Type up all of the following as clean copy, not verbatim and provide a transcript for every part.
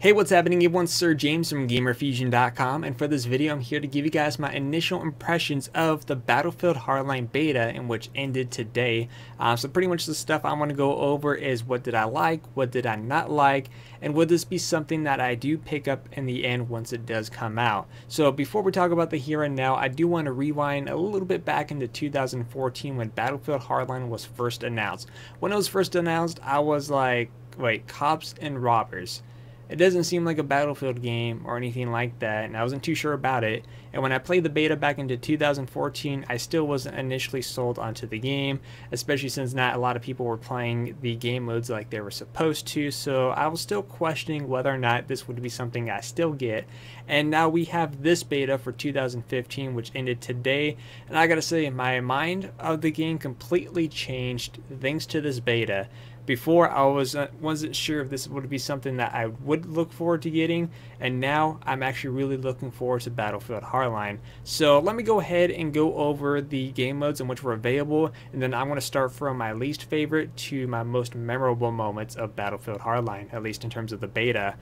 Hey, what's happening everyone? Sir James from Gamerfuzion.com, and for this video I'm here to give you guys my initial impressions of the Battlefield Hardline beta, in which ended today. So pretty much the stuff I want to go over is what did I like, what did I not like, and would this be something that I do pick up in the end once it does come out. So before we talk about the here and now, I do want to rewind a little bit back into 2014 when Battlefield Hardline was first announced. When it was first announced, I was like, wait, cops and robbers? It doesn't seem like a Battlefield game or anything like that, and I wasn't too sure about it. And when I played the beta back into 2014, I still wasn't initially sold onto the game, especially since not a lot of people were playing the game modes like they were supposed to, so I was still questioning whether or not this would be something I still get. And now we have this beta for 2015, which ended today, and I gotta say, my mind of the game completely changed thanks to this beta. Before, I wasn't sure if this would be something that I would look forward to getting, and now I'm actually really looking forward to Battlefield Hardline. So let me go ahead and go over the game modes in which were available, and then I'm going to start from my least favorite to my most memorable moments of Battlefield Hardline, at least in terms of the beta.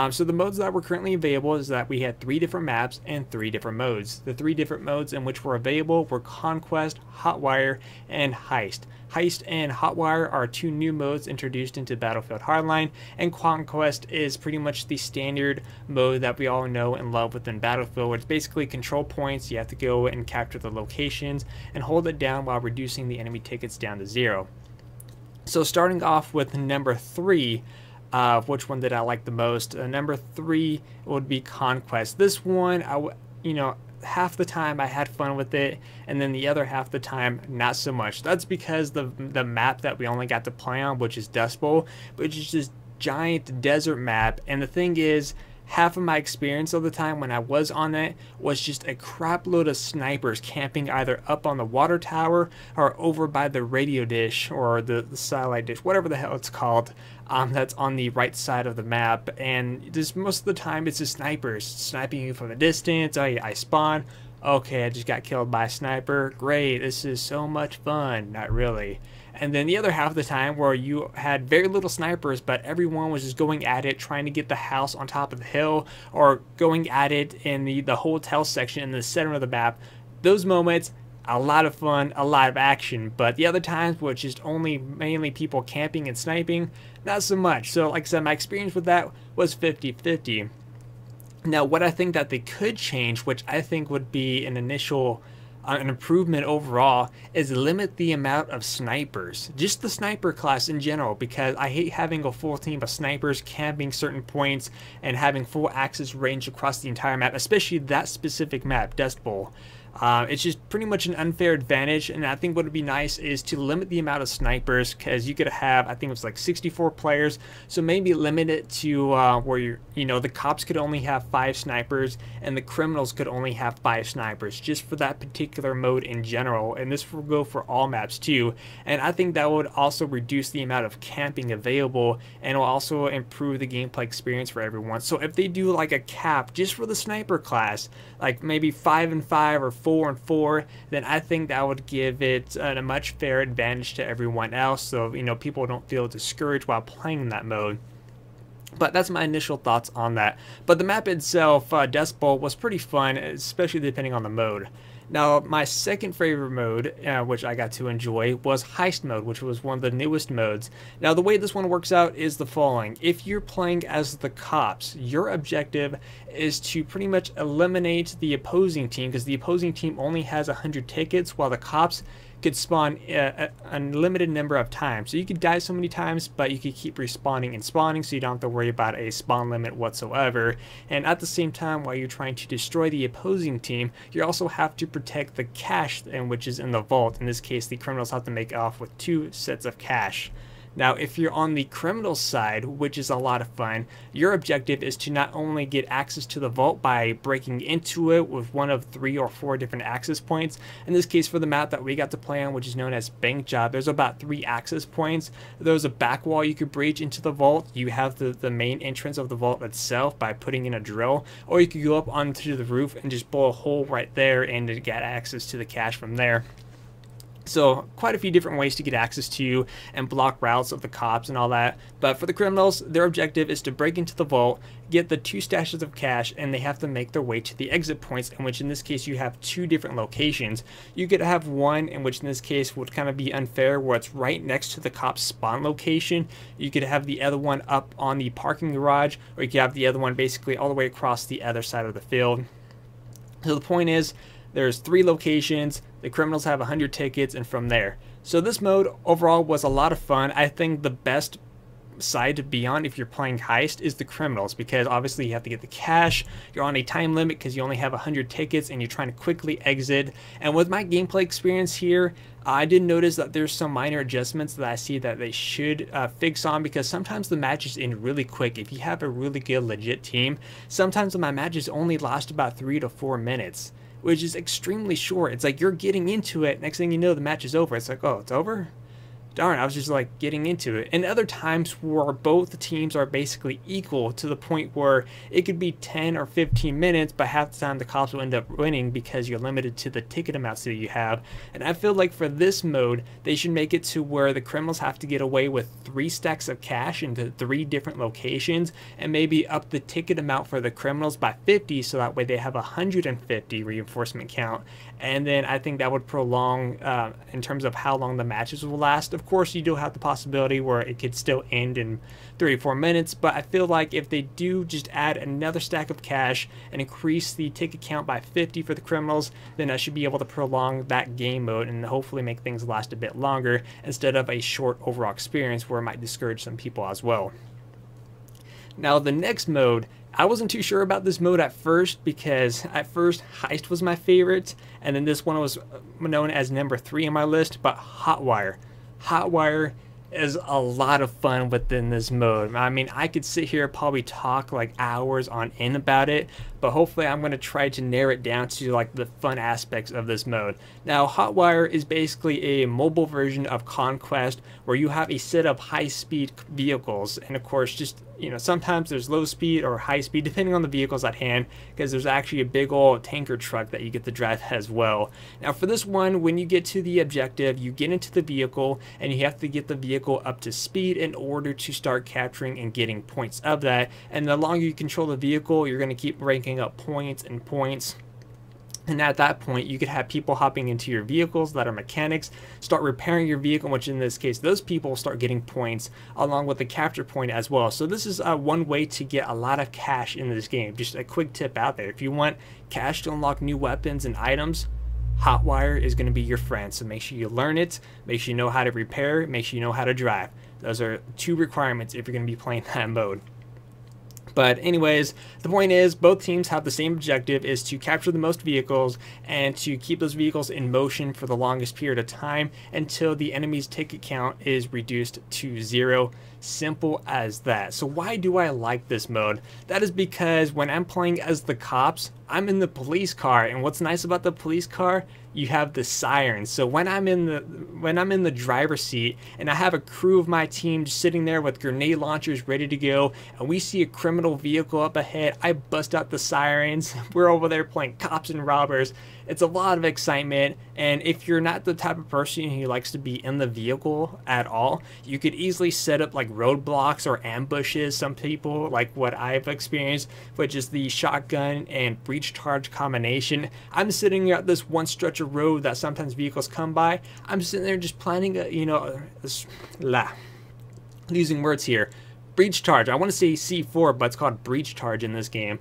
So the modes that were currently available is that we had 3 different maps and 3 different modes. The 3 different modes in which were available were Conquest, Hotwire, and Heist. Heist and Hotwire are 2 new modes introduced into Battlefield Hardline, and Conquest is pretty much the standard mode that we all know and love within Battlefield, where it's basically control points. You have to go and capture the locations and hold it down while reducing the enemy tickets down to 0. So starting off with number 3, which one did I like the most? Number 3 would be Conquest. This one, half the time I had fun with it, and then the other half the time not so much. That's because the map that we only got to play on, which is Dust Bowl, which is this giant desert map. And the thing is, half of my experience of the time when I was on it was just a crap load of snipers camping either up on the water tower or over by the radio dish or the satellite dish, whatever the hell it's called, that's on the right side of the map. And just most of the time it's just snipers sniping you from a distance. I spawn, okay, I just got killed by a sniper, great, this is so much fun. Not really. And then the other half of the time where you had very little snipers, but everyone was just going at it, trying to get the house on top of the hill, or going at it in the hotel section in the center of the map. Those moments, a lot of fun, a lot of action. But the other times were just only mainly people camping and sniping, not so much. So like I said, my experience with that was 50-50. Now what I think that they could change, which I think would be an improvement overall, is limit the amount of snipers, just the sniper class in general, because I hate having a full team of snipers camping certain points and having full access range across the entire map, especially that specific map, Dust Bowl. It's just pretty much an unfair advantage, and I think what would be nice is to limit the amount of snipers, because you could have, I think it was like 64 players, so maybe limit it to where the cops could only have 5 snipers and the criminals could only have 5 snipers, just for that particular mode in general. And this will go for all maps too, and I think that would also reduce the amount of camping available, and will also improve the gameplay experience for everyone. So if they do like a cap just for the sniper class, like maybe 5-5 or 4-4, then I think that would give it a much fair advantage to everyone else, so people don't feel discouraged while playing that mode. But that's my initial thoughts on that. But the map itself, Dust Bowl, was pretty fun, especially depending on the mode. Now, my second favorite mode, which I got to enjoy, was Heist mode, which was one of the newest modes. Now, the way this one works out is the following. If you're playing as the cops, your objective is to pretty much eliminate the opposing team, because the opposing team only has 100 tickets, while the cops could spawn an unlimited number of times. So you could die so many times, but you could keep respawning and spawning, so you don't have to worry about a spawn limit whatsoever. And at the same time, while you're trying to destroy the opposing team, you also have to protect the cash, which is in the vault. In this case, the criminals have to make off with 2 sets of cash. Now, if you're on the criminal side, which is a lot of fun, your objective is to not only get access to the vault by breaking into it with one of 3 or 4 different access points. In this case, for the map that we got to play on, which is known as Bank Job, there's about 3 access points. There's a back wall you could breach into the vault. You have the main entrance of the vault itself by putting in a drill, or you could go up onto the roof and just blow a hole right there and get access to the cash from there. So quite a few different ways to get access to and block routes of the cops and all that. But for the criminals, their objective is to break into the vault, get the 2 stashes of cash, and they have to make their way to the exit points, in which in this case you have 2 different locations. You could have one in which in this case would kind of be unfair, where it's right next to the cop's spawn location. You could have the other one up on the parking garage, or you could have the other one basically all the way across the other side of the field. So the point is, there's 3 locations, the criminals have 100 tickets, and from there. So this mode overall was a lot of fun. I think the best side to be on if you're playing Heist is the criminals, because obviously you have to get the cash, you're on a time limit because you only have 100 tickets and you're trying to quickly exit. And with my gameplay experience here, I did notice that there's some minor adjustments that I see that they should fix on, because sometimes the matches end really quick. If you have a really good legit team, sometimes my matches only last about 3 to 4 minutes, which is extremely short. It's like you're getting into it, next thing you know the match is over. It's like, oh, it's over? Darn, I was just like getting into it. And other times where both teams are basically equal, to the point where it could be 10 or 15 minutes, but half the time the cops will end up winning because you're limited to the ticket amounts that you have. And I feel like for this mode, they should make it to where the criminals have to get away with 3 stacks of cash into 3 different locations, and maybe up the ticket amount for the criminals by 50, so that way they have 150 reinforcement count. And then I think that would prolong in terms of how long the matches will last. Of course, you do have the possibility where it could still end in 34 minutes, but I feel like if they do just add another stack of cash and increase the ticket count by 50 for the criminals, then I should be able to prolong that game mode and hopefully make things last a bit longer, instead of a short overall experience where it might discourage some people as well. Now the next mode, I wasn't too sure about this mode at first, because at first Heist was my favorite, and then this one was known as number 3 on my list, but Hotwire. Hotwire is a lot of fun within this mode. I mean, I could sit here probably talk like hours on end about it, but hopefully I'm going to try to narrow it down to like the fun aspects of this mode. Now, Hotwire is basically a mobile version of Conquest, where you have a set of high-speed vehicles, and of course, just, you know, sometimes there's low speed or high speed depending on the vehicles at hand, because there's actually a big old tanker truck that you get to drive as well. Now for this one, when you get to the objective, you get into the vehicle and you have to get the vehicle up to speed in order to start capturing and getting points of that. And the longer you control the vehicle, you're going to keep ranking up points and points. And at that point, you could have people hopping into your vehicles that are mechanics, start repairing your vehicle, which in this case, those people start getting points along with the capture point as well. So this is one way to get a lot of cash in this game. Just a quick tip out there. If you want cash to unlock new weapons and items, Hotwire is going to be your friend. So make sure you learn it, make sure you know how to repair, make sure you know how to drive. Those are 2 requirements if you're going to be playing that mode. But anyways, the point is both teams have the same objective, is to capture the most vehicles and to keep those vehicles in motion for the longest period of time until the enemy's ticket count is reduced to 0. Simple as that. So why do I like this mode? That is because when I'm playing as the cops, I'm in the police car, and what's nice about the police car, you have the sirens. So when I'm in the driver's seat and I have a crew of my team just sitting there with grenade launchers ready to go, and we see a criminal vehicle up ahead, I bust out the sirens. We're over there playing cops and robbers. It's a lot of excitement, and if you're not the type of person who likes to be in the vehicle at all, you could easily set up like roadblocks or ambushes. Some people, like what I've experienced, which is the shotgun and breach charge combination. I'm sitting at this one stretch of road that sometimes vehicles come by. I'm sitting there just planning losing words here. Breach charge. I want to say C4, but it's called breach charge in this game.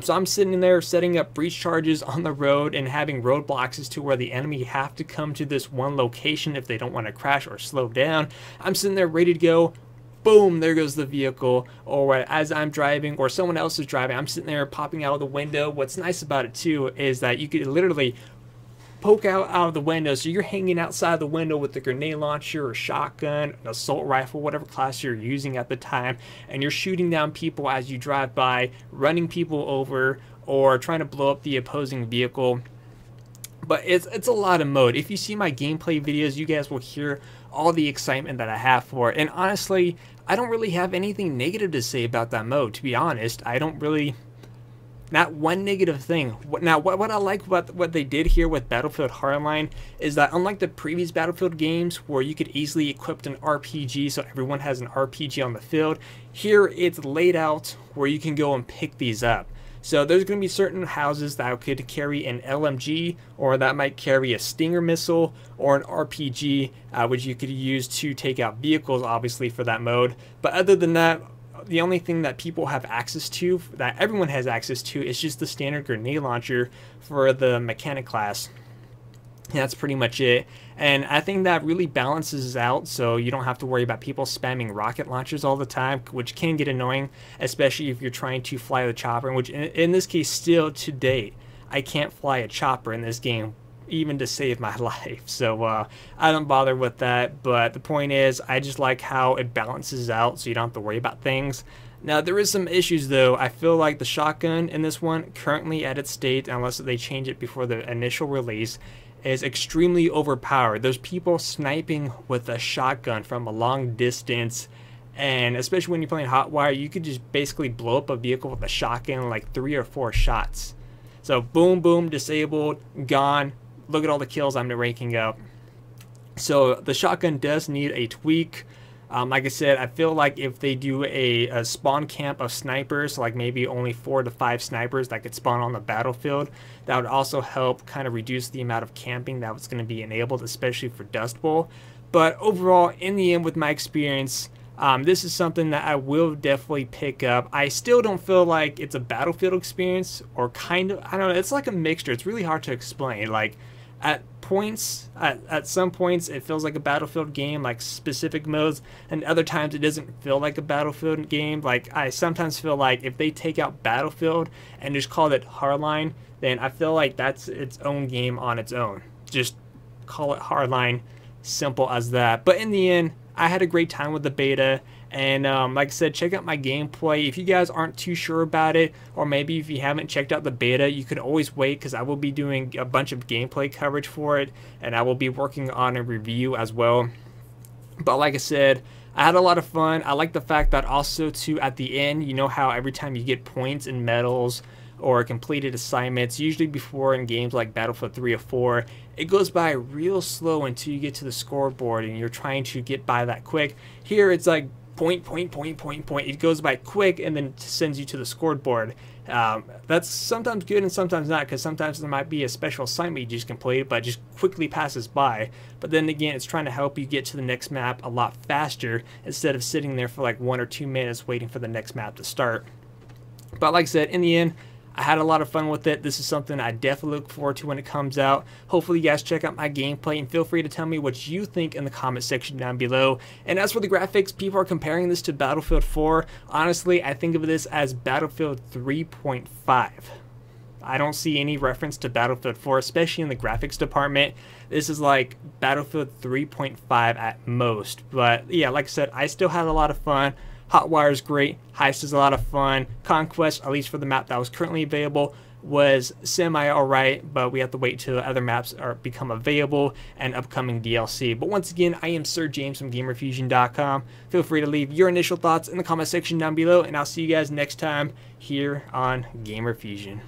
So I'm sitting there setting up breach charges on the road and having roadblocks as to where the enemy have to come to this one location if they don't want to crash or slow down. I'm sitting there ready to go. Boom, there goes the vehicle. Or as I'm driving or someone else is driving, I'm sitting there popping out of the window. What's nice about it too is that you could literally poke out of the window, so you're hanging outside the window with the grenade launcher or shotgun, an assault rifle, whatever class you're using at the time, and you're shooting down people as you drive by, running people over, or trying to blow up the opposing vehicle. But it's a lot of mode. If you see my gameplay videos, you guys will hear all the excitement that I have for it. And honestly, I don't really have anything negative to say about that mode, to be honest. I don't really Not one negative thing. Now, what I like about what they did here with Battlefield Hardline is that unlike the previous Battlefield games where you could easily equip an RPG so everyone has an RPG on the field, here it's laid out where you can go and pick these up. So there's going to be certain houses that could carry an LMG, or that might carry a Stinger missile, or an RPG, which you could use to take out vehicles, obviously, for that mode. But other than that, the only thing that people have access to, that everyone has access to, is just the standard grenade launcher for the mechanic class. That's pretty much it. And I think that really balances out, so you don't have to worry about people spamming rocket launchers all the time, which can get annoying, especially if you're trying to fly the chopper, which in this case, still to date, I can't fly a chopper in this game, even to save my life. So I don't bother with that. But the point is, I just like how it balances out so you don't have to worry about things. Now, there is some issues though. I feel like the shotgun in this one, currently at its state, unless they change it before the initial release, is extremely overpowered. There's people sniping with a shotgun from a long distance, and especially when you're playing Hotwire, you could just basically blow up a vehicle with a shotgun in like 3 or 4 shots. So boom, boom, disabled, gone. Look at all the kills I'm ranking up. So the shotgun does need a tweak. Like I said, I feel like if they do a spawn camp of snipers, like maybe only 4 to 5 snipers that could spawn on the battlefield, that would also help kind of reduce the amount of camping that was going to be enabled, especially for Dust Bowl. But overall, in the end, with my experience, this is something that I will definitely pick up. I still don't feel like it's a Battlefield experience, or kind of, I don't know, it's like a mixture. It's really hard to explain. Like, at points, at some points, it feels like a Battlefield game, like specific modes, and other times it doesn't feel like a Battlefield game. Like, I sometimes feel like if they take out Battlefield and just call it Hardline, then I feel like that's its own game on its own. Just call it Hardline, simple as that. But in the end, I had a great time with the beta, and like I said, check out my gameplay. If you guys aren't too sure about it, or maybe if you haven't checked out the beta, you could always wait, because I will be doing a bunch of gameplay coverage for it, and I will be working on a review as well. But like I said, I had a lot of fun. I like the fact that also too, at the end, you know how every time you get points and medals or completed assignments, usually before in games like Battlefield 3 or 4, it goes by real slow until you get to the scoreboard and you're trying to get by that quick. Here it's like point. It goes by quick and then sends you to the scoreboard. That's sometimes good and sometimes not, because sometimes there might be a special assignment you just completed but just quickly passes by. But then again, it's trying to help you get to the next map a lot faster instead of sitting there for like 1 or 2 minutes waiting for the next map to start. But like I said, in the end, I had a lot of fun with it. This is something I definitely look forward to when it comes out. Hopefully you guys check out my gameplay, and feel free to tell me what you think in the comment section down below. And as for the graphics, people are comparing this to Battlefield 4. Honestly, I think of this as Battlefield 3.5. I don't see any reference to Battlefield 4, especially in the graphics department. This is like Battlefield 3.5 at most. But yeah, like I said, I still had a lot of fun. Hotwire is great. Heist is a lot of fun. Conquest, at least for the map that was currently available, was semi alright, but we have to wait till other maps become available and upcoming DLC. But once again, I am Sir James from Gamerfuzion.com. Feel free to leave your initial thoughts in the comment section down below, and I'll see you guys next time here on Gamerfuzion.